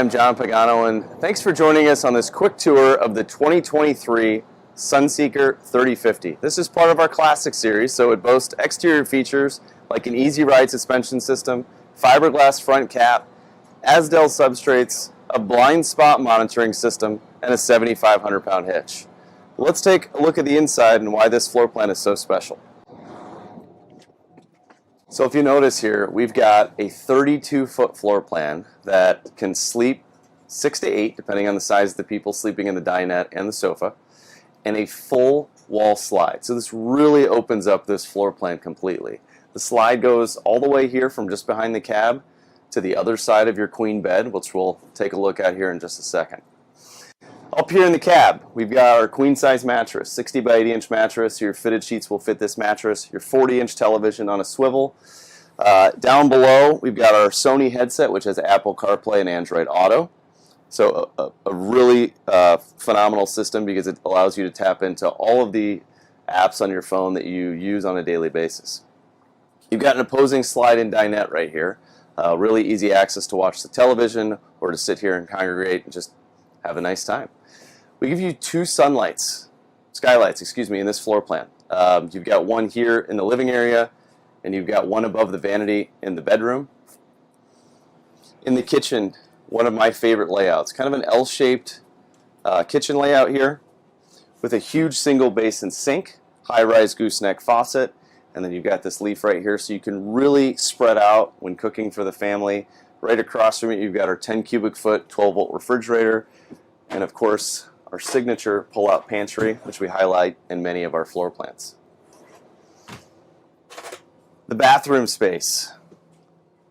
I'm John Pagano, and thanks for joining us on this quick tour of the 2023 Sunseeker 3050. This is part of our Classic series, so it boasts exterior features like an easy ride suspension system, fiberglass front cap, Asdel substrates, a blind spot monitoring system, and a 7,500-pound hitch. Let's take a look at the inside and why this floor plan is so special. So if you notice here, we've got a 32-foot floor plan that can sleep 6 to 8, depending on the size of the people sleeping in the dinette and the sofa, and a full wall slide. So this really opens up this floor plan completely. The slide goes all the way here from just behind the cab to the other side of your queen bed, which we'll take a look at here in just a second. Up here in the cab, we've got our queen size mattress, 60 by 80 inch mattress. Your fitted sheets will fit this mattress. Your 40-inch television on a swivel. Down below, we've got our Sony headset, which has Apple CarPlay and Android Auto. So a really phenomenal system because it allows you to tap into all of the apps on your phone that you use on a daily basis. You've got an opposing slide-in dinette right here. Really easy access to watch the television or to sit here and congregate and just have a nice time. We give you two skylights, in this floor plan. You've got one here in the living area, and you've got one above the vanity in the bedroom. In the kitchen, one of my favorite layouts, kind of an L-shaped kitchen layout here with a huge single basin sink, high-rise gooseneck faucet, and then you've got this leaf right here so you can really spread out when cooking for the family. Right across from it, you've got our 10 cubic foot, 12-volt refrigerator, and of course, our signature pull-out pantry, which we highlight in many of our floor plans. The bathroom space.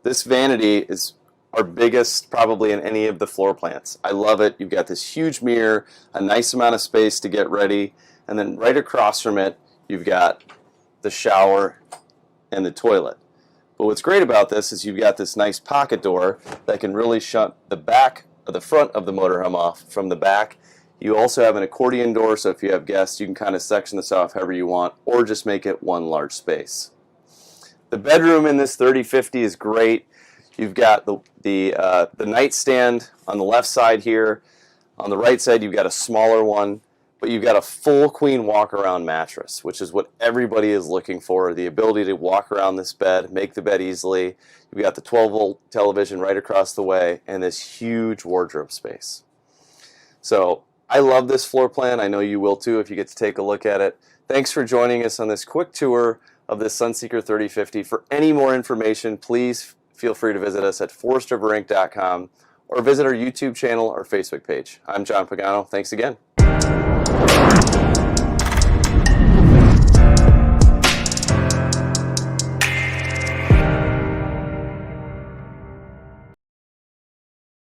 This vanity is our biggest probably in any of the floor plans. I love it. You've got this huge mirror, a nice amount of space to get ready, and then right across from it, you've got the shower and the toilet. But what's great about this is you've got this nice pocket door that can really shut the back of the front of the motorhome off from the back. You also have an accordion door, so if you have guests, you can kind of section this off however you want, or just make it one large space. The bedroom in this 3050 is great. You've got the nightstand on the left side here. On the right side, you've got a smaller one, but you've got a full queen walk-around mattress, which is what everybody is looking for, the ability to walk around this bed, make the bed easily. You've got the 12-volt television right across the way, and this huge wardrobe space. So I love this floor plan. I know you will too if you get to take a look at it. Thanks for joining us on this quick tour of the Sunseeker 3050. For any more information, please feel free to visit us at forestriverinc.com or visit our YouTube channel or Facebook page. I'm John Pagano. Thanks again.